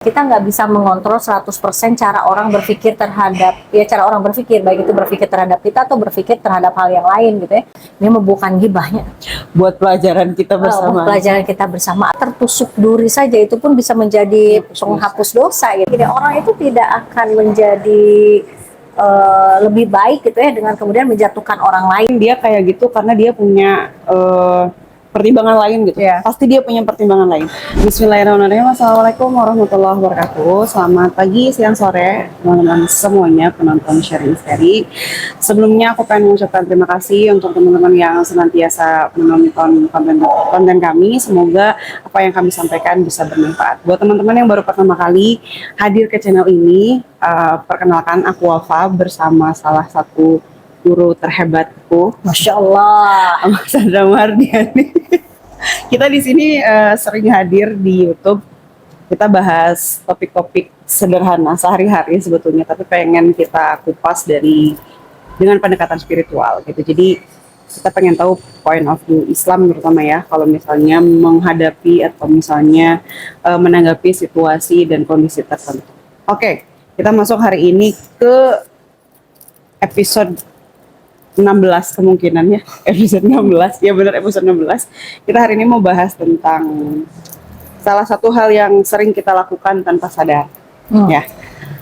Kita nggak bisa mengontrol 100% cara orang berpikir terhadap, ya cara orang berpikir, baik itu berpikir terhadap kita atau berpikir terhadap hal yang lain gitu ya. Ini bukan gibahnya. Buat pelajaran kita bersama. Pelajaran kita bersama, tertusuk duri saja itu pun bisa menjadi penghapus dosa gitu. Jadi orang itu tidak akan menjadi lebih baik gitu ya dengan kemudian menjatuhkan orang lain. Dia kayak gitu karena dia punya pertimbangan lain gitu. Yeah. Pasti dia punya pertimbangan lain. Bismillahirrahmanirrahim. Assalamualaikum warahmatullahi wabarakatuh. Selamat pagi, siang, sore teman-teman semuanya penonton sharing story. Sebelumnya aku pengen mengucapkan terima kasih untuk teman-teman yang senantiasa menonton konten kami. Semoga apa yang kami sampaikan bisa bermanfaat. Buat teman-teman yang baru pertama kali hadir ke channel ini, perkenalkan aku Wafa bersama salah satu guru terhebatku, Masya Allah, Mas Sandra Mardiani. Kita di sini sering hadir di YouTube. Kita bahas topik-topik sederhana sehari-hari sebetulnya, tapi pengen kita kupas dengan pendekatan spiritual gitu. Jadi kita pengen tahu point of view Islam terutama ya, kalau misalnya menghadapi atau misalnya menanggapi situasi dan kondisi tertentu. Oke, kita masuk hari ini ke episode 16 kemungkinannya, episode 16, ya benar episode 16. Kita hari ini mau bahas tentang salah satu hal yang sering kita lakukan tanpa sadar. Ya,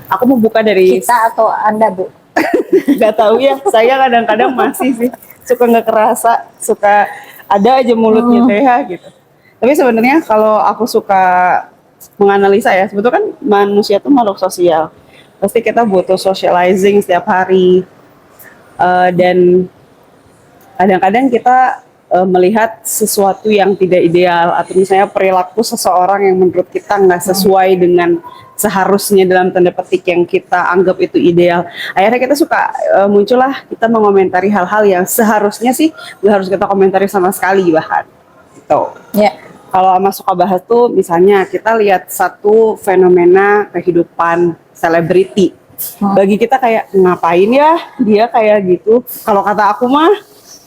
aku mau buka dari kita atau Anda, Bu? Gak tahu ya, saya kadang-kadang masih sih suka nggak kerasa, suka ada aja mulutnya gitu. Tapi sebenarnya kalau aku suka menganalisa ya, sebetulnya kan manusia tuh makhluk sosial. Pasti kita butuh socializing setiap hari. Dan kadang-kadang kita melihat sesuatu yang tidak ideal atau misalnya perilaku seseorang yang menurut kita nggak sesuai dengan seharusnya dalam tanda petik yang kita anggap itu ideal. Akhirnya kita suka muncullah kita mengomentari hal-hal yang seharusnya sih nggak harus kita komentari sama sekali bahkan. Gitu. Ya. Kalau Ama suka bahas tuh misalnya kita lihat satu fenomena kehidupan selebriti. Bagi kita kayak ngapain ya dia kayak gitu, kalau kata aku mah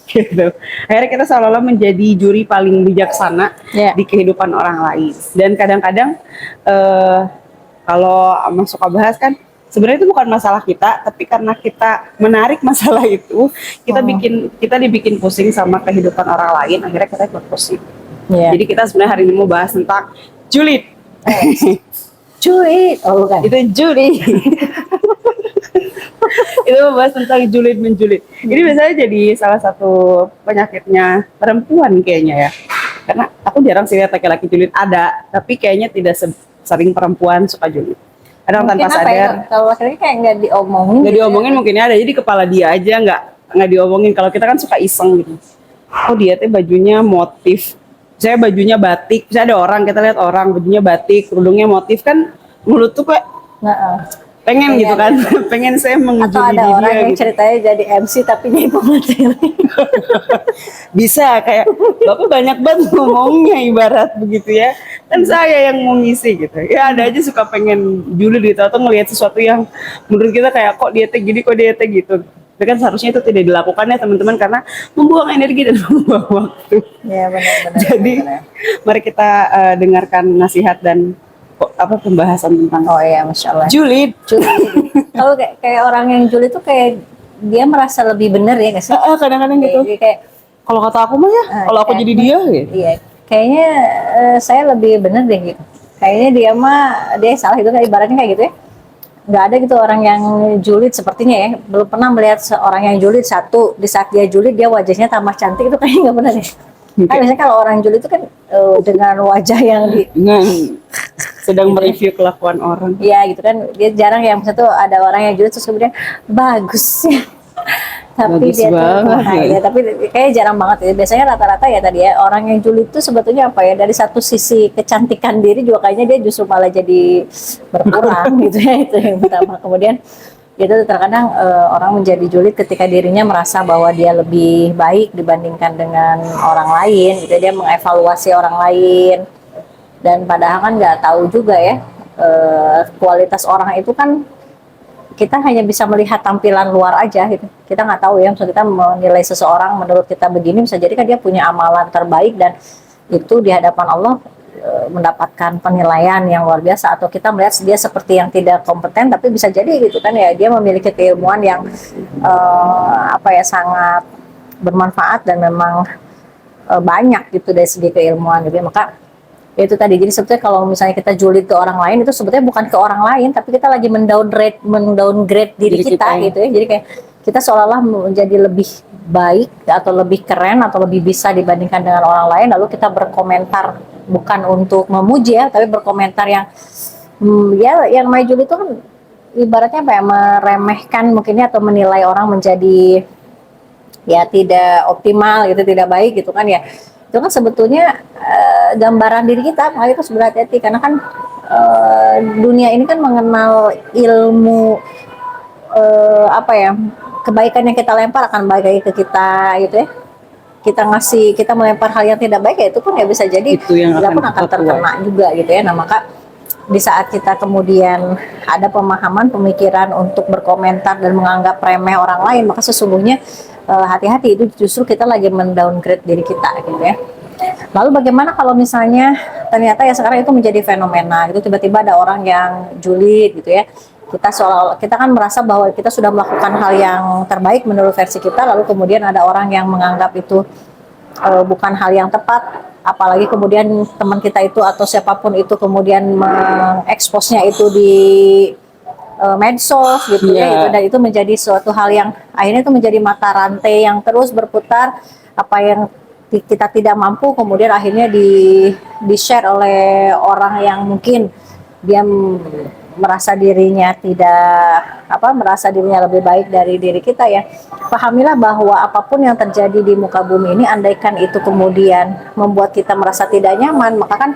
gitu. Akhirnya kita seolah-olah menjadi juri paling bijaksana di kehidupan orang lain. Dan kadang-kadang kalau suka bahas kan sebenarnya itu bukan masalah kita, tapi karena kita menarik masalah itu kita dibikin pusing sama kehidupan orang lain, akhirnya kita ikut pusing. Jadi kita sebenarnya hari ini mau bahas tentang julid. Julid, oh bukan. Itu juri. Itu membahas tentang julid menjulid. Ini biasanya jadi salah satu penyakitnya perempuan kayaknya ya. Karena aku jarang sih lihat laki-laki julid, ada, tapi kayaknya tidak sering perempuan suka julid. Ada tanpa sadar. Ya? Kalau laki-laki kayak nggak diomongin. Nggak diomongin mungkin ada, jadi kepala dia aja nggak diomongin. Kalau kita kan suka iseng gitu. Oh dia tuh bajunya motif. Saya bajunya batik, bisa ada orang, kita lihat orang bajunya batik, kerudungnya motif kan, mulut tuh kayak pengen gitu kan, pengen saya mengejuli dia. Atau ada orang yang gitu. ceritanya jadi MC tapi jadi pemateri. Bisa kayak, Bapak banyak banget ngomongnya ibarat begitu ya, kan saya yang mau ngisi gitu. Ya ada aja suka pengen julid gitu, atau ngelihat sesuatu yang menurut kita kayak kok dia teh gini, kok dia teh gitu. Tapi kan seharusnya itu tidak dilakukan ya teman-teman, karena membuang energi dan membuang waktu. Ya benar-benar. Jadi mari kita dengarkan nasihat dan pembahasan tentang Masya Allah. julid. Kalau kayak orang yang julid tuh kayak dia merasa lebih benar ya nggak sih? Kadang-kadang gitu. Kayak kalau kata aku mah ya, kalau aku jadi dia gitu. Iya, kayaknya saya lebih benar deh gitu. Kayaknya dia salah itu kayak ibaratnya kayak gitu ya. Nggak ada gitu orang yang julid sepertinya ya. Belum pernah melihat seorang yang julid. Satu, di saat dia julid dia wajahnya tambah cantik, itu kayaknya nggak benar deh. Kan biasanya kalau orang julid itu kan dengan wajah yang dengan sedang mereview kelakuan orang. Iya gitu kan, dia jarang yang satu ada orang yang julid terus kemudian bagus ya. Tapi bagus dia banget, tapi kayaknya jarang banget ya. Biasanya rata-rata ya tadi ya, orang yang julid itu sebetulnya apa ya, dari satu sisi kecantikan diri juga kayaknya dia justru malah jadi berkurang gitu ya. Itu yang pertama. Kemudian itu terkadang orang menjadi julid ketika dirinya merasa bahwa dia lebih baik dibandingkan dengan orang lain gitu. Dia mengevaluasi orang lain, dan padahal kan nggak tahu juga ya kualitas orang itu kan kita hanya bisa melihat tampilan luar aja gitu. Kita nggak tahu ya, maksud kita menilai seseorang menurut kita begini, bisa jadi kan dia punya amalan terbaik dan itu di hadapan Allah mendapatkan penilaian yang luar biasa, atau kita melihat dia seperti yang tidak kompeten, tapi bisa jadi gitu kan ya dia memiliki keilmuan yang sangat bermanfaat dan memang banyak gitu dari segi keilmuan gitu ya. Maka itu tadi, jadi sebetulnya kalau misalnya kita julid ke orang lain itu sebetulnya bukan ke orang lain, tapi kita lagi mendowngrade diri kita gitu ya. Jadi kayak kita seolah-olah menjadi lebih baik atau lebih keren atau lebih bisa dibandingkan dengan orang lain, lalu kita berkomentar bukan untuk memuji ya, tapi berkomentar yang yang namanya julid itu kan ibaratnya meremehkan mungkin ya, atau menilai orang menjadi ya tidak optimal gitu, tidak baik gitu kan ya. Itu kan sebetulnya gambaran diri kita, makanya itu harus berhati-hati karena kan dunia ini kan mengenal ilmu kebaikan yang kita lempar akan balik lagi ke kita gitu ya. Kita melempar hal yang tidak baik ya itu pun ya bisa jadi kita pun akan terkena juga gitu ya. Nah maka di saat kita kemudian ada pemahaman, pemikiran untuk berkomentar dan menganggap remeh orang lain, maka sesungguhnya hati-hati, itu justru kita lagi mendowngrade diri kita gitu ya. Lalu bagaimana kalau misalnya ternyata ya sekarang itu menjadi fenomena gitu, tiba-tiba ada orang yang julid gitu ya. Kita kan merasa bahwa kita sudah melakukan hal yang terbaik menurut versi kita, lalu kemudian ada orang yang menganggap itu bukan hal yang tepat, apalagi kemudian teman kita itu atau siapapun itu kemudian mengeksposnya itu di medsos gitu ya, gitu. Dan itu menjadi suatu hal yang akhirnya itu menjadi mata rantai yang terus berputar. Apa yang kita tidak mampu kemudian akhirnya di share oleh orang yang mungkin dia merasa dirinya merasa dirinya lebih baik dari diri kita ya. Pahamilah bahwa apapun yang terjadi di muka bumi ini, andaikan itu kemudian membuat kita merasa tidak nyaman, maka kan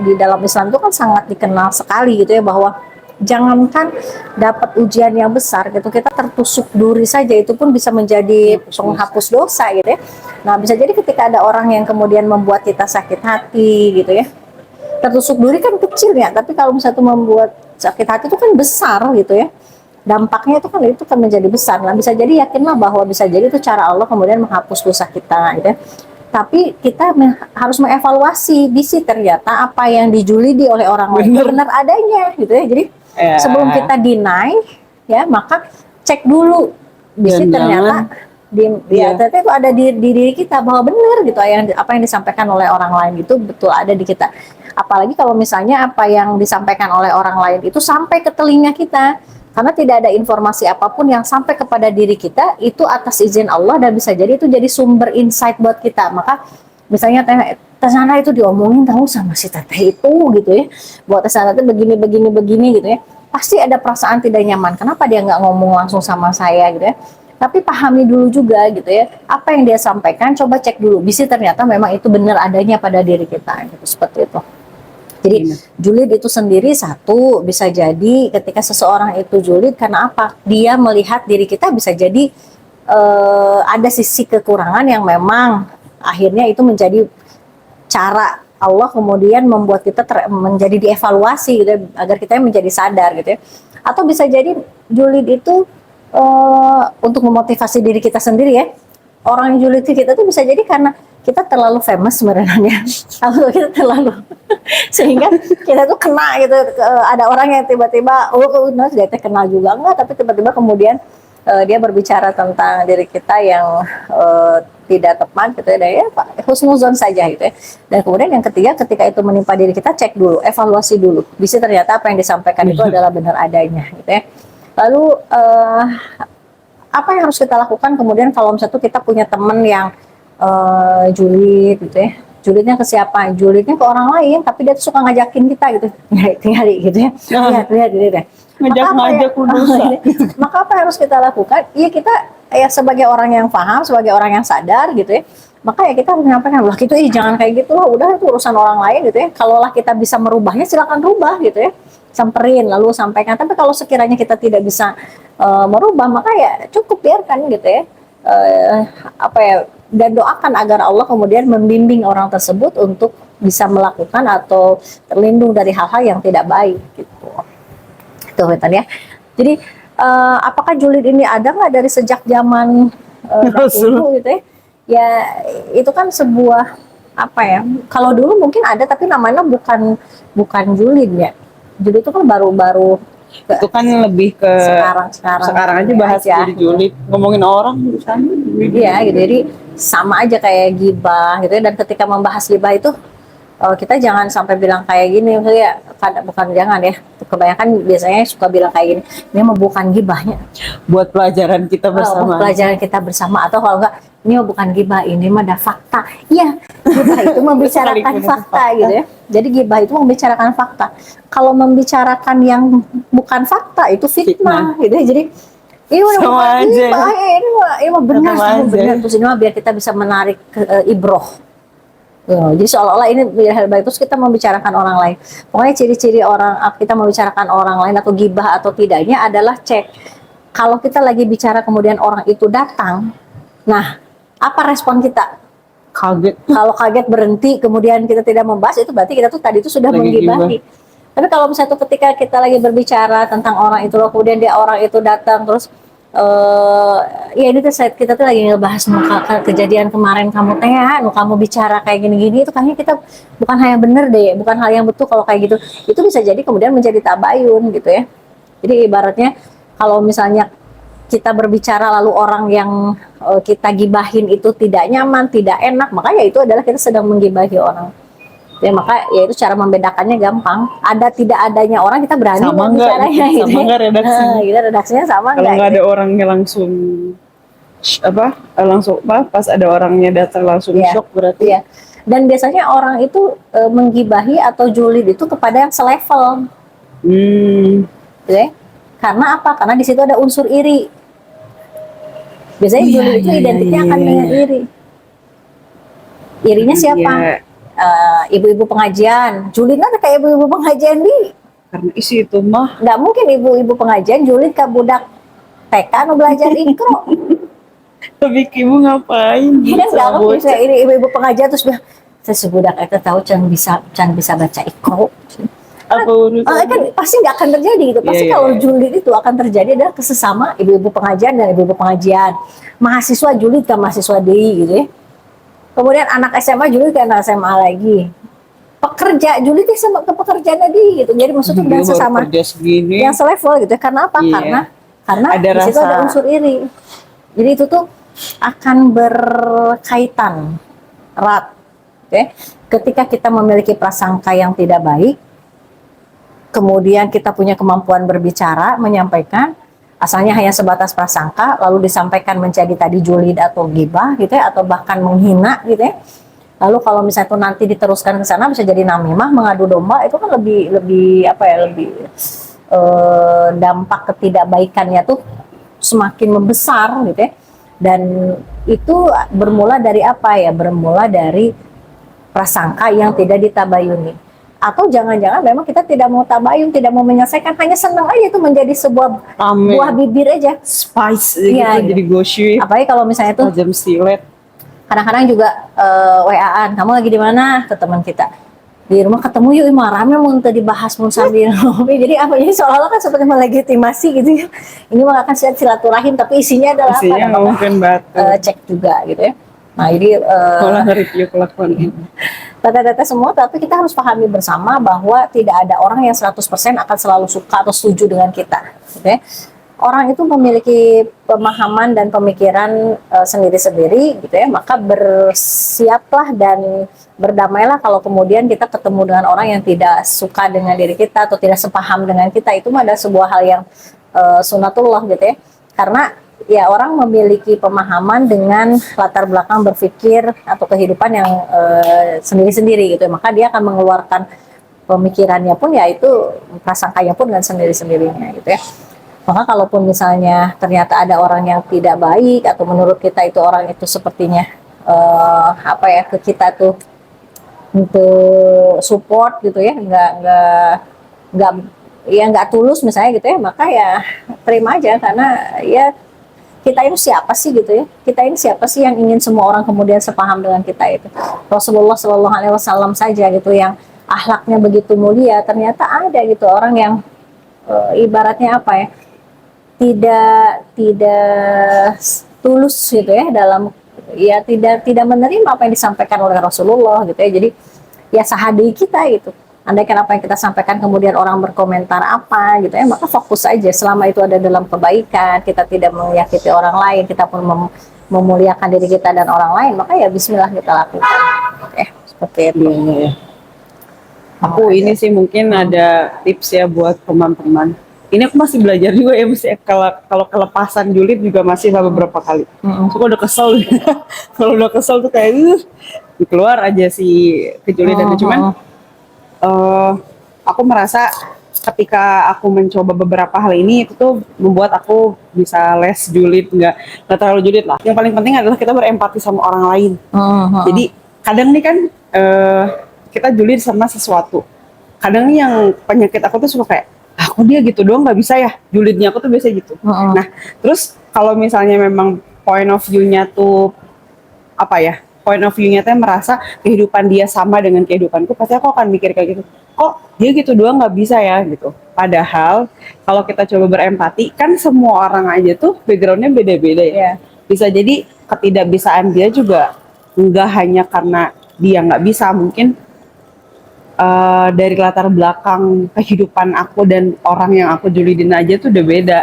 di dalam Islam itu kan sangat dikenal sekali gitu ya, bahwa jangankan dapat ujian yang besar gitu, kita tertusuk duri saja itu pun bisa menjadi penghapus dosa gitu ya. Nah bisa jadi ketika ada orang yang kemudian membuat kita sakit hati gitu ya, tertusuk duri kan kecil ya, tapi kalau misalnya itu membuat sakit hati itu kan besar gitu ya, dampaknya itu kan menjadi besar. Nah bisa jadi yakinlah bahwa bisa jadi itu cara Allah kemudian menghapus dosa kita gitu ya. Tapi kita harus mengevaluasi bisi ternyata apa yang dijulidi oleh orang lain benar adanya gitu ya. Jadi sebelum kita deny ya, maka cek dulu bisi ternyata ternyata itu ada di diri kita, bahwa benar gitu apa yang disampaikan oleh orang lain itu betul ada di kita. Apalagi kalau misalnya apa yang disampaikan oleh orang lain itu sampai ke telinga kita, karena tidak ada informasi apapun yang sampai kepada diri kita itu atas izin Allah, dan bisa jadi itu jadi sumber insight buat kita. Maka misalnya Tesana itu diomongin tahu sama si teteh itu gitu ya, buat Tesana itu begini gitu ya, pasti ada perasaan tidak nyaman. Kenapa dia nggak ngomong langsung sama saya gitu ya? Tapi pahami dulu juga gitu ya, apa yang dia sampaikan, coba cek dulu, bisa ternyata memang itu benar adanya pada diri kita gitu, seperti itu. Jadi julid itu sendiri satu, bisa jadi ketika seseorang itu julid karena apa? Dia melihat diri kita, bisa jadi ada sisi kekurangan yang memang akhirnya itu menjadi cara Allah kemudian membuat kita menjadi dievaluasi gitu ya, agar kita menjadi sadar gitu ya. Atau bisa jadi julid itu untuk memotivasi diri kita sendiri ya. Orang yang julid kita tuh bisa jadi karena kita terlalu famous sebenarnya, kalau kita terlalu sehingga kita tuh kena gitu. Ada orang yang tiba-tiba dia kenal juga enggak, tapi tiba-tiba kemudian dia berbicara tentang diri kita yang tidak tepat gitu ya, Pak, husnuzon saja gitu ya. Dan kemudian yang ketiga, ketika itu menimpa diri kita, cek dulu, evaluasi dulu, bisa ternyata apa yang disampaikan itu adalah benar adanya gitu ya. Lalu apa yang harus kita lakukan kemudian kalau misalnya kita punya teman yang julid gitu ya? Julidnya ke siapa? Julidnya ke orang lain, tapi dia tuh suka ngajakin kita gitu, tinggal gitu ya. Lihat deh. Ngajak dosa. Maka apa yang harus kita lakukan? Iya, kita ya sebagai orang yang paham, sebagai orang yang sadar gitu ya. Maka ya kita harus menyampaikan, wah gitu, jangan kayak gitu lah, udah itu urusan orang lain gitu ya. Kalau lah kita bisa merubahnya, silakan rubah gitu ya. Samperin lalu sampaikan. Tapi kalau sekiranya kita tidak bisa merubah, maka ya cukup biarkan gitu ya. Dan doakan agar Allah kemudian membimbing orang tersebut untuk bisa melakukan atau terlindung dari hal-hal yang tidak baik gitu. Itu ya. Jadi apakah julid ini ada nggak dari sejak zaman dahulu gitu ya? Ya itu kan sebuah apa ya? Kalau dulu mungkin ada tapi namanya bukan julid ya. Julid itu kan baru-baru Itu kan lebih ke sekarang aja bahas jadi gitu. julid, ngomongin orang di sana. Iya gitu. Jadi sama aja kayak gibah gitu ya. Dan ketika membahas gibah itu kita jangan sampai bilang kayak gini, maksudnya bukan jangan ya. Kebanyakan biasanya suka bilang kayak gini, ini mah bukan gibahnya. Buat pelajaran kita bersama. Pelajaran kita bersama, atau kalau enggak ini mah bukan gibah, ini mah ada fakta. Iya, gibah itu membicarakan fakta gitu ya. Jadi gibah itu membicarakan fakta. Kalau membicarakan yang bukan fakta itu fitnah gitu ya. Jadi ini mah Sama bukan aja. gibah, ini mah benar, Sama aja. benar. Terus ini mah biar kita bisa menarik ibroh. Jadi seolah-olah ini hal baik, terus kita membicarakan orang lain. Pokoknya ciri-ciri orang kita membicarakan orang lain atau gibah atau tidaknya adalah cek. Kalau kita lagi bicara kemudian orang itu datang, nah apa respon kita? Kaget. Kalau kaget berhenti, kemudian kita tidak membahas, itu berarti kita tuh tadi itu sudah Lagi menggibahi. Tapi kalau misalnya tuh ketika kita lagi berbicara tentang orang itu loh, kemudian orang itu datang terus ya ini tuh kita tuh lagi ngebahas kejadian kemarin kamu teh ya, kamu bicara kayak gini-gini, itu kayaknya kita bukan hal yang benar deh, bukan hal yang betul kalau kayak gitu. Itu bisa jadi kemudian menjadi tabayun gitu ya. Jadi ibaratnya kalau misalnya kita berbicara lalu orang yang kita gibahin itu tidak nyaman, tidak enak, maka ya itu adalah kita sedang menggibahi orang. Ya maka ya itu cara membedakannya gampang. Ada tidak adanya orang kita berani Sama berbicaranya nggak? gitu. Sama nggak redaksinya? Gitu, redaksinya sama Kalau nggak? nggak Gitu. ada orangnya langsung langsung pas ada orangnya datang langsung Iya, shock berarti. Iya. Dan biasanya orang itu menggibahi atau julid itu kepada yang selevel. Gitu ya. Karena apa? Karena di situ ada unsur iri. Biasanya julid itu identiknya akan dengan iri. Irinya siapa? Ibu-ibu pengajian. Julid kan kayak ibu-ibu pengajian di. Karena isi itu mah Nggak mungkin ibu-ibu pengajian julid ke budak TK nu belajar ikro. tapi ibu ngapain? Ini kan nggak mungkin saya ini ibu-ibu pengajian terus bilang, saya sebudak itu tahu can bisa baca ikro. Apa urusan? Kan pasti nggak akan terjadi gitu. Pasti kalau julid itu akan terjadi adalah kesesama ibu-ibu pengajian dan ibu-ibu pengajian. Mahasiswa julid ke mahasiswa DI gitu ya. Kemudian anak SMA julid ke anak SMA lagi. Pekerja julid sama ke pekerjaan tadi gitu. Jadi maksudnya dan sesama yang selevel gitu ya. Karena apa? Karena ada di situ ada unsur iri. Jadi itu tuh akan berkaitan erat. Okay? Ketika kita memiliki prasangka yang tidak baik, kemudian kita punya kemampuan berbicara, menyampaikan, asalnya hanya sebatas prasangka, lalu disampaikan menjadi tadi julid atau gibah gitu ya, atau bahkan menghina gitu ya. Lalu kalau misalnya itu nanti diteruskan ke sana bisa jadi namimah, mengadu domba, itu kan lebih dampak ketidakbaikannya tuh semakin membesar gitu ya. Dan itu bermula dari apa ya? Bermula dari prasangka yang tidak ditabayuni. Atau jangan-jangan memang kita tidak mau tabayun, tidak mau menyelesaikan, hanya senang aja itu menjadi sebuah buah bibir aja. Spice ya, gitu, jadi gosip. Apalagi kalau misalnya tuh jam silet. Kadang-kadang juga WA-an, kamu lagi di mana? Ke teman kita. Di rumah ketemu yuk, rame mau dibahas mau sambil ngopi. Jadi apa? Jadi seolah-olah kan seperti melegitimasi gitu ya. Ini mah akan silaturahim, tapi isinya adalah isinya apa? Mungkin batu. Cek juga gitu ya. Nah, jadi review kelakuan ini. Data-data semua, tapi kita harus pahami bersama bahwa tidak ada orang yang 100% akan selalu suka atau setuju dengan kita. Gitu ya. Orang itu memiliki pemahaman dan pemikiran sendiri-sendiri gitu ya, maka bersiaplah dan berdamailah kalau kemudian kita ketemu dengan orang yang tidak suka dengan diri kita atau tidak sepaham dengan kita. Itu ada sebuah hal yang sunatullah gitu ya, karena ya orang memiliki pemahaman dengan latar belakang berpikir atau kehidupan yang sendiri-sendiri gitu ya, maka dia akan mengeluarkan pemikirannya pun yaitu prasangkanya pun dengan sendiri-sendirinya gitu ya. Maka kalaupun misalnya ternyata ada orang yang tidak baik atau menurut kita itu orang itu sepertinya ke kita tuh untuk support gitu ya, nggak tulus misalnya gitu ya, maka ya terima aja, karena ya kita ini siapa sih gitu ya, kita ini siapa sih yang ingin semua orang kemudian sepaham dengan kita itu. Rasulullah Shallallahu Alaihi Wasallam saja gitu yang akhlaknya begitu mulia, ternyata ada gitu orang yang ibaratnya apa ya, tidak tulus gitu ya dalam gitu. Ya tidak menerima apa yang disampaikan oleh Rasulullah gitu ya. Jadi ya sahadi kita gitu. Andaikan apa yang kita sampaikan kemudian orang berkomentar apa gitu ya, maka fokus aja selama itu ada dalam kebaikan, kita tidak menyakiti orang lain, kita pun memuliakan diri kita dan orang lain, maka ya bismillah kita lakukan. Seperti itu. Iya. Aku ini sih mungkin ada tips ya buat teman-teman. Ini aku masih belajar juga ya, mesti kalau kelepasan julid juga masih beberapa kali. So, udah kesel, kalau udah kesel tuh kayak keluar aja si kejulidan. Cuman aku merasa ketika aku mencoba beberapa hal ini itu tuh membuat aku bisa less julid, nggak terlalu julid lah. Yang paling penting adalah kita berempati sama orang lain. Jadi kadang nih kan kita julid sama sesuatu. Kadang nih yang penyakit aku tuh suka kayak, aku dia gitu doang nggak bisa ya, julidnya aku tuh biasa gitu. Nah terus kalau misalnya memang point of view-nya tuh apa ya, point of view-nya tuh merasa kehidupan dia sama dengan kehidupanku, pasti aku akan mikir kayak gitu, kok dia gitu doang nggak bisa ya gitu. Padahal kalau kita coba berempati, kan semua orang aja tuh background-nya beda-beda ya. Bisa jadi ketidakbisaan dia juga nggak hanya karena dia nggak bisa, mungkin dari latar belakang kehidupan aku dan orang yang aku julidin aja tuh udah beda.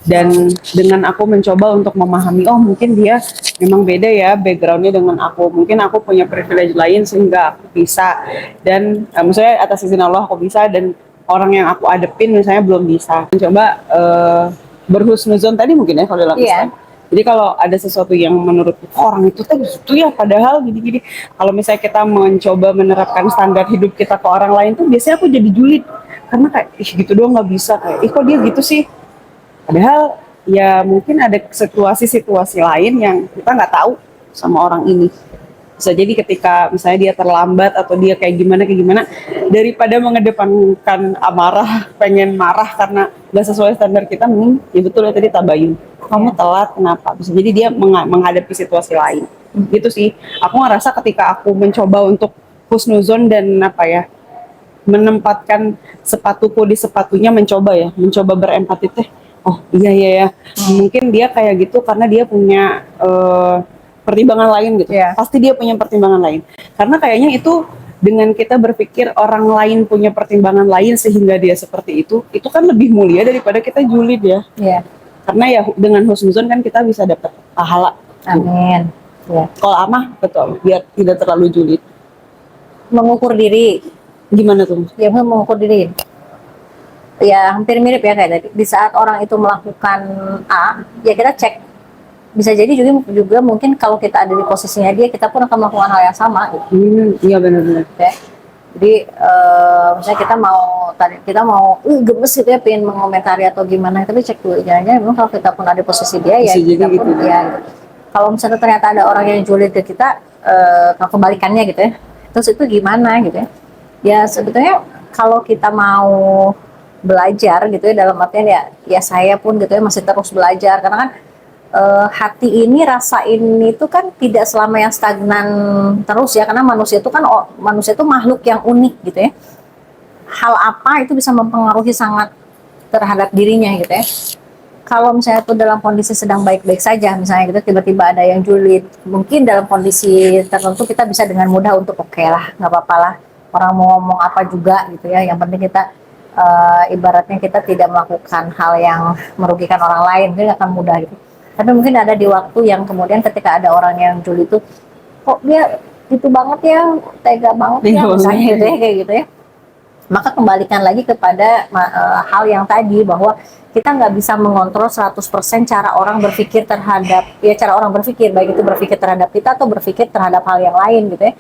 Dan dengan aku mencoba untuk memahami, oh mungkin dia memang beda ya backgroundnya dengan aku, mungkin aku punya privilege lain sehingga aku bisa, dan maksudnya atas izin Allah aku bisa, dan orang yang aku adepin misalnya belum bisa. Mencoba berhusnuzon tadi mungkin ya kalau dilakukan. Jadi kalau ada sesuatu yang menurut orang itu tuh gitu ya, padahal gini-gini. Kalau misalnya kita mencoba menerapkan standar hidup kita ke orang lain tuh biasanya aku jadi julid. Karena kayak, ih gitu doang nggak bisa. Kayak, kok dia gitu sih? Padahal ya mungkin ada situasi-situasi lain yang kita nggak tahu sama orang ini. Bisa jadi ketika misalnya dia terlambat atau dia kayak gimana, daripada mengedepankan amarah, pengen marah karena nggak sesuai standar kita, mending ya betul ya tadi tabayun. Kamu telat kenapa? Bisa jadi dia menghadapi situasi lain. Gitu sih. Aku ngerasa ketika aku mencoba untuk husnuzon dan apa ya, menempatkan sepatuku di sepatunya, mencoba berempati teh. Oh iya ya, mungkin dia kayak gitu karena dia punya pertimbangan lain gitu. Pasti dia punya pertimbangan lain. Karena kayaknya itu dengan kita berpikir orang lain punya pertimbangan lain sehingga dia seperti itu kan lebih mulia daripada kita julid ya. Karena ya dengan husnuzon kan kita bisa dapat pahala. Amin. Kalau Amah betul, biar tidak terlalu julid. Mengukur diri. Gimana tuh? Ya mengukur diri. Ya hampir mirip ya kayak tadi. Di saat orang itu melakukan A, ya kita cek. Bisa jadi juga mungkin kalau kita ada di posisinya dia, kita pun akan melakukan hal yang sama. Iya benar-benar. Jadi misalnya kita mau gemes gitu ya, pengen mengomentari atau gimana, tapi cek dulu jangan memang kalau kita pun ada posisi dia ya kita pun gitu. Ya gitu. Kalau misalnya ternyata ada orang yang julid ke kita, kebalikannya gitu ya, terus itu gimana gitu ya. Ya sebetulnya kalau kita mau belajar gitu ya, dalam artian ya saya pun gitu ya masih terus belajar, karena kan hati ini, rasa ini tuh kan tidak selama yang stagnan terus ya, karena manusia itu makhluk yang unik gitu ya. Hal apa itu bisa mempengaruhi sangat terhadap dirinya gitu ya. Kalau misalnya tuh dalam kondisi sedang baik-baik saja, misalnya gitu tiba-tiba ada yang julid, mungkin dalam kondisi tertentu kita bisa dengan mudah untuk oke lah, nggak apa-apa lah, orang mau ngomong apa juga gitu ya, yang penting kita ibaratnya kita tidak melakukan hal yang merugikan orang lain, itu akan mudah gitu. Tapi mungkin ada di waktu yang kemudian ketika ada orang yang julid itu, kok dia gitu banget ya, tega banget ya, misalnya gitu ya, kayak gitu ya. Maka kembalikan lagi kepada hal yang tadi, bahwa kita nggak bisa mengontrol 100% cara orang berpikir terhadap, ya cara orang berpikir, baik itu berpikir terhadap kita atau berpikir terhadap hal yang lain gitu ya.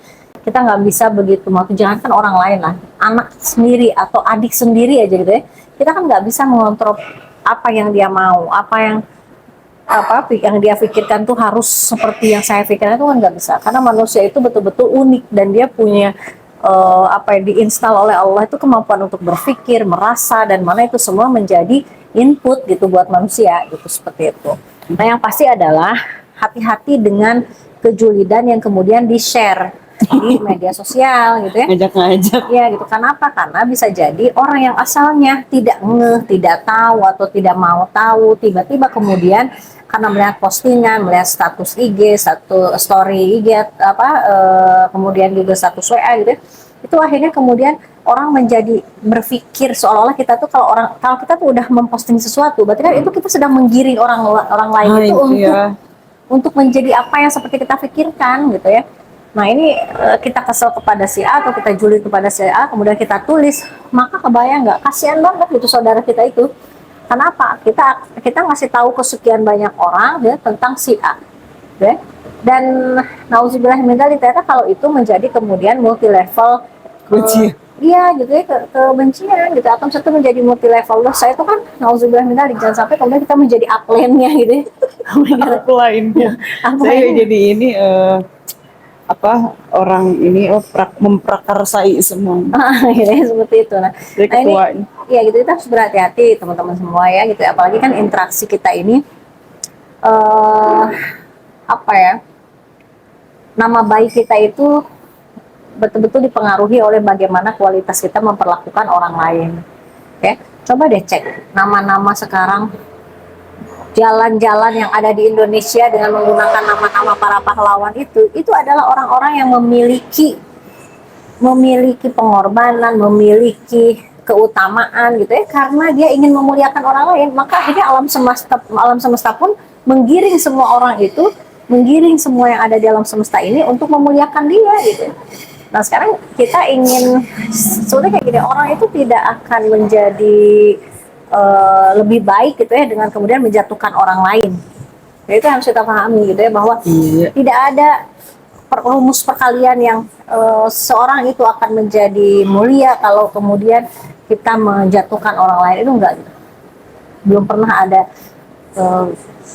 Kita nggak bisa begitu, jangankan orang lain lah, anak sendiri atau adik sendiri aja gitu ya. Kita kan nggak bisa mengontrol apa yang dia mau, apa yang dia pikirkan tuh harus seperti yang saya pikirkan, itu kan nggak bisa, karena manusia itu betul-betul unik dan dia punya diinstal oleh Allah itu kemampuan untuk berpikir, merasa, dan mana itu semua menjadi input gitu buat manusia gitu, seperti itu. Nah yang pasti adalah hati-hati dengan kejulidan yang kemudian di-share di media sosial gitu ya. Ngajak-ngajak. Ya gitu. Kenapa? Karena bisa jadi orang yang asalnya tidak ngeh, tidak tahu atau tidak mau tahu, tiba-tiba kemudian karena melihat postingan, melihat status IG, satu story IG, kemudian juga status WA gitu ya, itu akhirnya kemudian orang menjadi berpikir seolah-olah kita tuh kalau kita tuh udah memposting sesuatu, berarti kan itu kita sedang menggiring orang lain Nah, itu itu untuk ya. menjadi apa yang seperti kita pikirkan gitu ya. Nah ini kita kesel kepada si A atau kita julid kepada si A, kemudian kita tulis, maka kebayang nggak, kasihan banget gitu saudara kita itu. Kenapa? Kita ngasih tahu ke sekian banyak orang ya tentang si A, ya. Dan nauzubillah min dzalik, ternyata kalau itu menjadi kemudian multi level, Benci. iya gitu ya, kebencian gitu, atau satu menjadi multi level loh. Saya itu kan nauzubillah min dzalik, jangan sampai kemudian kita menjadi upline-nya gitu ya. Aku lainnya. Apa Saya ini? jadi ini orang ini memprakarsai semua. Gitu ya, seperti itu. Nah Saya ini ketuanya. ya gitu, kita harus berhati-hati teman-teman semua ya gitu, apalagi kan interaksi kita ini eh apa ya, nama baik kita itu betul-betul dipengaruhi oleh bagaimana kualitas kita memperlakukan orang lain. Oke, coba deh cek nama-nama sekarang, jalan-jalan yang ada di Indonesia dengan menggunakan nama-nama para pahlawan itu adalah orang-orang yang memiliki pengorbanan, memiliki keutamaan gitu ya, karena dia ingin memuliakan orang lain, maka akhirnya alam semesta pun menggiring semua orang itu, menggiring semua yang ada di alam semesta ini untuk memuliakan dia gitu. Nah sekarang kita ingin sebetulnya kayak gini, orang itu tidak akan menjadi lebih baik gitu ya dengan kemudian menjatuhkan orang lain. Nah, itu yang harus kita pahami gitu ya, bahwa Iya. tidak ada rumus perkalian yang seorang itu akan menjadi mulia kalau kemudian kita menjatuhkan orang lain, itu enggak gitu. Belum pernah ada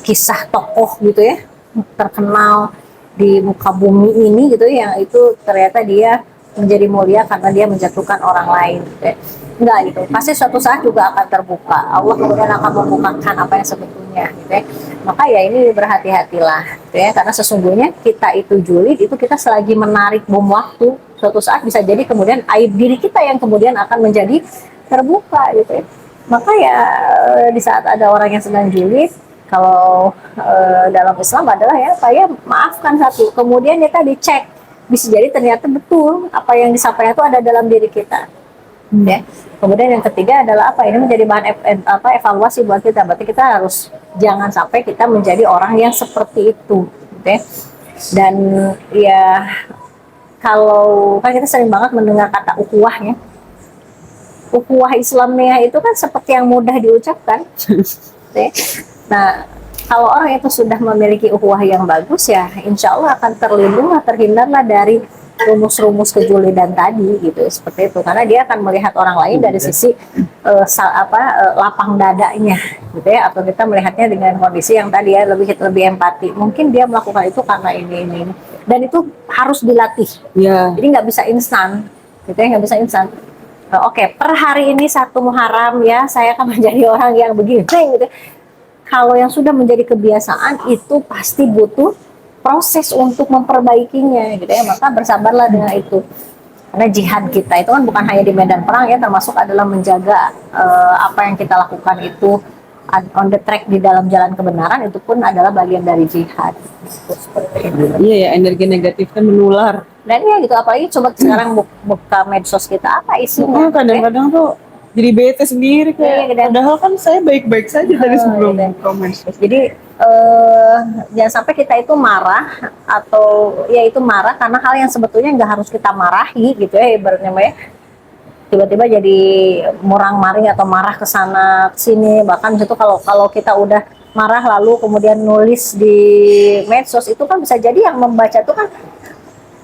kisah tokoh gitu ya terkenal di muka bumi ini gitu yang itu ternyata dia menjadi mulia karena dia menjatuhkan orang lain gitu ya. Enggak gitu, pasti suatu saat juga akan terbuka, Allah kemudian akan membukakan apa yang sebetulnya gitu ya. Maka ya ini berhati-hatilah gitu ya, karena sesungguhnya kita itu julid, itu kita selagi menarik bom waktu, suatu saat bisa jadi kemudian aib diri kita yang kemudian akan menjadi terbuka gitu ya. Maka ya di saat ada orang yang sedang julid, kalau dalam Islam adalah ya saya maafkan satu, kemudian kita dicek, bisa jadi ternyata betul apa yang disampaikan itu ada dalam diri kita ya. Kemudian yang ketiga adalah apa, ini menjadi bahan evaluasi buat kita, berarti kita harus jangan sampai kita menjadi orang yang seperti itu gitu ya. Dan ya kalau kan kita sering banget mendengar kata ukhuwah ya, ukhuwah Islamiyah itu kan seperti yang mudah diucapkan. Nah, kalau orang itu sudah memiliki ukhuwah yang bagus ya, insya Allah akan terhindarlah dari rumus-rumus kejulidan tadi gitu, seperti itu. Karena dia akan melihat orang lain dari sisi lapang dadanya gitu ya, atau kita melihatnya dengan kondisi yang tadi ya lebih empati. Mungkin dia melakukan itu karena ini. Dan itu harus dilatih. Ya. Jadi nggak bisa instan, gitu ya, nggak bisa instan. Oke, per hari ini 1 Muharram ya, saya akan menjadi orang yang begini, gitu. Kalau yang sudah menjadi kebiasaan itu pasti butuh proses untuk memperbaikinya, gitu ya. Maka bersabarlah dengan itu. Karena jihad kita itu kan bukan hanya di medan perang ya, termasuk adalah menjaga apa yang kita lakukan itu on the track di dalam jalan kebenaran, itu pun adalah bagian dari jihad. Seperti itu. Iya ya, energi negatif kan menular. Dan ya gitu, apalagi coba sekarang buka medsos kita, apa isinya? Kadang-kadang tuh jadi bete sendiri kayak. Iya, Padahal kan saya baik-baik saja dari sebelum gitu. buka medsos. Jadi jangan sampai kita itu marah, atau ya itu marah karena hal yang sebetulnya nggak harus kita marahi gitu ya, ibaratnya ya. Tiba-tiba jadi murang-maring atau marah ke sana ke sini. Bahkan itu kalau kita udah marah lalu kemudian nulis di medsos, itu kan bisa jadi yang membaca itu kan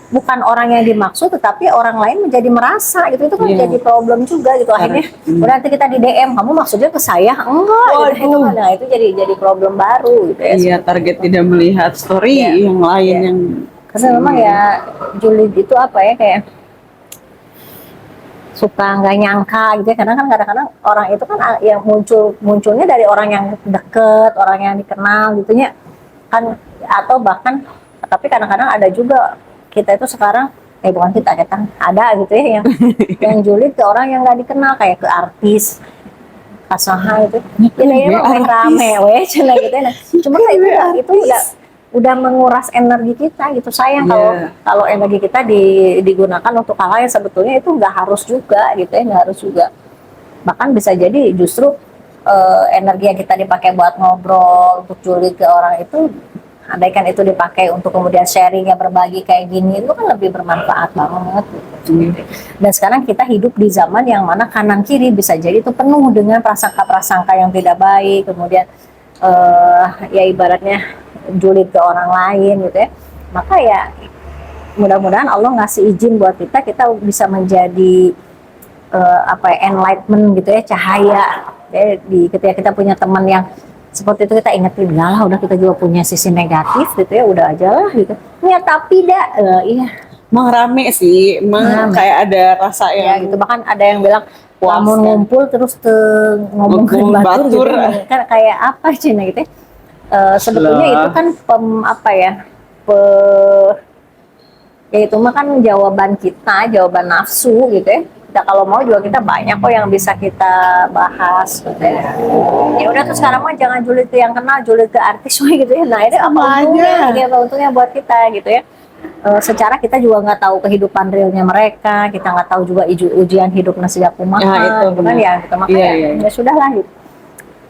bukan orang yang dimaksud, tetapi orang lain menjadi merasa gitu, itu kan jadi problem juga gitu. Akhirnya nanti kita di DM, kamu maksudnya ke saya enggak gitu, itu kan, nah itu jadi problem baru gitu ya. Iya, target tidak melihat story yang lain yang karena memang ya julid itu apa ya, kayak suka nggak nyangka gitu ya, karena kan kadang-kadang orang itu kan yang munculnya dari orang yang deket, orang yang dikenal gitu ya kan, atau bahkan tapi kadang-kadang ada juga kita itu sekarang bukan kita kan ada gitu ya yang julid ke orang yang nggak dikenal, kayak ke artis, pasangan gitu. Kita ya mah rame we cenah gitu ya. Nah, cuma kan itu udah menguras energi kita gitu. Sayang kalau energi kita digunakan untuk hal yang sebetulnya itu nggak harus juga gitu ya, nggak harus juga. Bahkan bisa jadi justru energi yang kita dipakai buat ngobrol, untuk julid ke orang itu, andaikan itu dipakai untuk kemudian sharing ya, berbagi kayak gini, itu kan lebih bermanfaat banget gitu. Dan sekarang kita hidup di zaman yang mana kanan kiri bisa jadi itu penuh dengan prasangka-prasangka yang tidak baik, kemudian ya ibaratnya julid ke orang lain gitu ya. Maka ya mudah-mudahan Allah ngasih izin buat kita bisa menjadi enlightenment gitu ya, cahaya ya, ketika kita punya teman yang seperti itu, kita ingetin lah, udah kita juga punya sisi negatif gitu ya, udah aja lah gitu ya. Tapi iya emang rame sih, emang kayak ada rasa ya yang gitu. Bahkan ada yang bilang lamun ngumpul terus ngomongin batur gitu kan, kayak apa Cina gitu ya. Sebetulnya itu kan ya itu mah kan jawaban nafsu gitu ya. Kita kalau mau juga kita banyak kok yang bisa kita bahas gitu ya. Ya udah, terus sekarang mah jangan julid ke yang kenal, julid ke artis gitu ya. Nah, ini apa untungnya buat kita gitu ya. Secara kita juga nggak tahu kehidupan realnya mereka, kita nggak tahu juga ujian hidupnya sejak kumaha gitu kan ya, gitu. Makanya ya sudahlah gitu.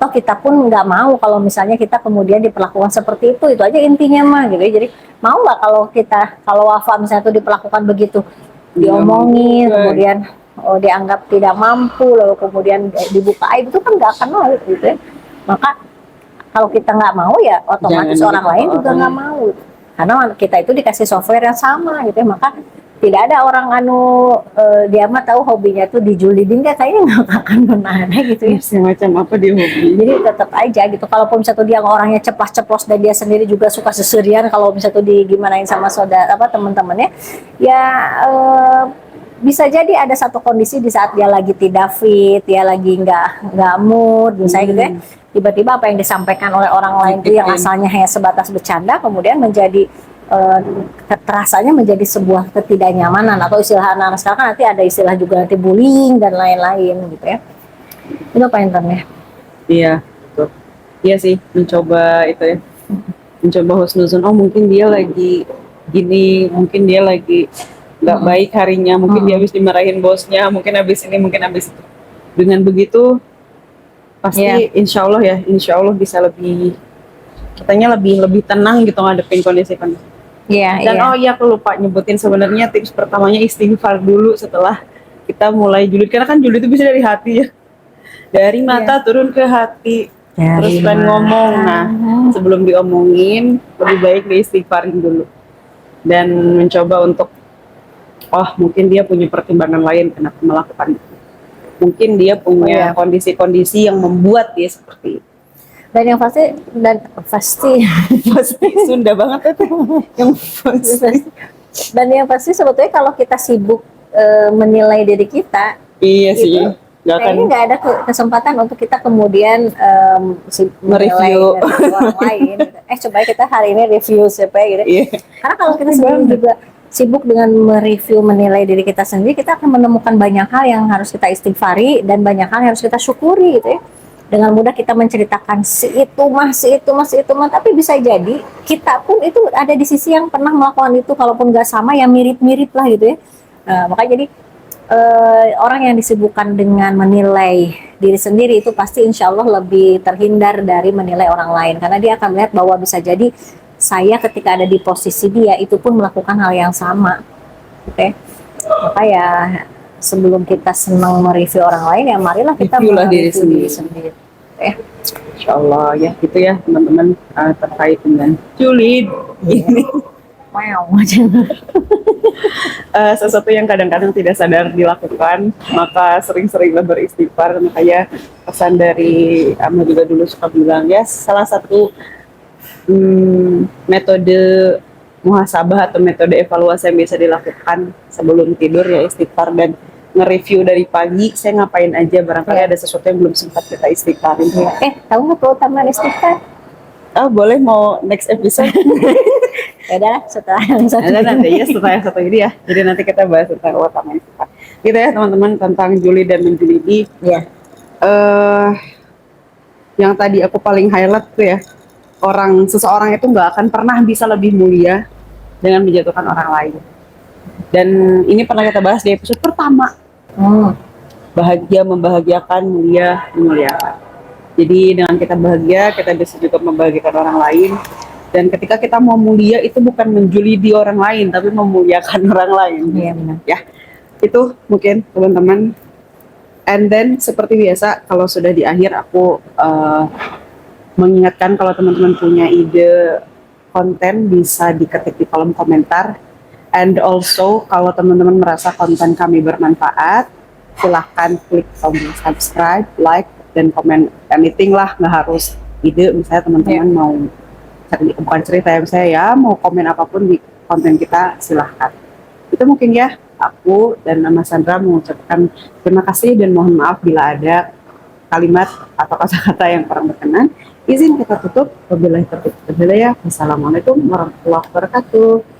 Toh kita pun nggak mau kalau misalnya kita kemudian diperlakukan seperti itu aja intinya mah gitu ya. Jadi mau nggak kalau Wafa misalnya itu diperlakukan begitu, diomongin, kemudian dianggap tidak mampu, lalu kemudian dibuka aib, itu kan nggak akan mau gitu ya. Maka kalau kita nggak mau ya otomatis orang lain juga nggak mau, karena kita itu dikasih software yang sama gitu ya. Maka tidak ada orang dia mah tahu hobinya tuh dijulidin, kayaknya nggak akan pernah ada gitu ya. Semacam apa dia hobi. Jadi tetap aja gitu, kalaupun misalnya dia orangnya ceplos-ceplos dan dia sendiri juga suka seserian, kalau misalnya tuh digimanain sama saudara teman-temannya ya, bisa jadi ada satu kondisi di saat dia lagi tidak fit, dia lagi nggak mood misalnya gitu ya, tiba-tiba apa yang disampaikan oleh orang lain itu yang asalnya hanya sebatas bercanda kemudian menjadi terasanya menjadi sebuah ketidaknyamanan, atau istilah anak-anak sekarang kan nanti ada istilah juga nanti bullying dan lain-lain gitu ya. Itu apa intinya? Iya, betul. Iya sih, mencoba itu ya, mencoba husnuzon. Oh mungkin dia lagi gini, mungkin dia lagi nggak baik harinya, mungkin dia habis dimarahin bosnya, mungkin habis ini, mungkin habis itu. Dengan begitu pasti insya Allah bisa lebih, kitanya lebih tenang gitu ngadepin kondisi-kondisi. Dan aku lupa nyebutin, sebenarnya tips pertamanya istighfar dulu setelah kita mulai julid, karena kan julid itu bisa dari hati ya, dari mata turun ke hati, terus kan ngomong. Nah sebelum diomongin lebih baik diistighfarin dulu dan mencoba untuk mungkin dia punya pertimbangan lain kenapa melakukan itu. Mungkin dia punya kondisi-kondisi yang membuat dia seperti itu. Dan yang pasti Sunda banget itu. Yang pasti. Dan yang pasti sebetulnya kalau kita sibuk menilai diri kita, iya sih. Kayaknya nggak ada kesempatan untuk kita kemudian mereview orang lain. Coba kita hari ini review siapa gitu. Karena kalau kita sendiri juga sibuk dengan mereview, menilai diri kita sendiri, kita akan menemukan banyak hal yang harus kita istighfari dan banyak hal yang harus kita syukuri gitu ya. Dengan mudah kita menceritakan si itu mah, tapi bisa jadi kita pun itu ada di sisi yang pernah melakukan itu, kalaupun nggak sama ya mirip-mirip lah gitu ya. Makanya jadi orang yang disibukkan dengan menilai diri sendiri itu pasti insya Allah lebih terhindar dari menilai orang lain, karena dia akan melihat bahwa bisa jadi saya ketika ada di posisi dia itu pun melakukan hal yang sama. Oke. Maka ya sebelum kita senang mereview orang lain, ya marilah kita mereview diri sendiri. Insya Allah ya gitu ya teman-teman, terkait dengan julid ini. Sesuatu yang kadang-kadang tidak sadar dilakukan, maka sering-seringlah beristighfar. Makanya pesan dari Amma juga dulu suka bilang ya, salah satu metode muhasabah atau metode evaluasi yang bisa dilakukan sebelum tidur ya istighfar, dan nge-review dari pagi saya ngapain aja, barangkali ada sesuatu yang belum sempat kita istighfarin. Tahu nggak keutamaan istighfar? Boleh, mau next episode? Ya udah setelah yang satu ini ya. Jadi nanti kita bahas tentang keutamaan istighfar. Gitu ya teman-teman, tentang julid dan menjulidi. eh yang tadi aku paling highlight tuh ya, seseorang itu nggak akan pernah bisa lebih mulia dengan menjatuhkan orang lain. Dan ini pernah kita bahas di episode pertama, Hmm. bahagia membahagiakan, mulia memuliakan. Jadi dengan kita bahagia, kita bisa juga membahagiakan orang lain. Dan ketika kita mau mulia, itu bukan menjulidi orang lain, tapi memuliakan orang lain. Iya benar. Ya, itu mungkin teman-teman. And then seperti biasa, kalau sudah di akhir aku mengingatkan kalau teman-teman punya ide konten bisa diketik di kolom komentar. And also kalau teman-teman merasa konten kami bermanfaat, silahkan klik tombol subscribe, like, dan komen anything lah, nggak harus ide. Misalnya teman-teman mau bukan cerita ya, misalnya ya mau komen apapun di konten kita, silahkan. Itu mungkin ya, aku dan Mas Sandra mengucapkan terima kasih dan mohon maaf bila ada kalimat atau kata-kata yang kurang berkenan. Izin kita tutup. Wabillahi taufiq wal hidayah. Wassalamualaikum warahmatullahi wabarakatuh.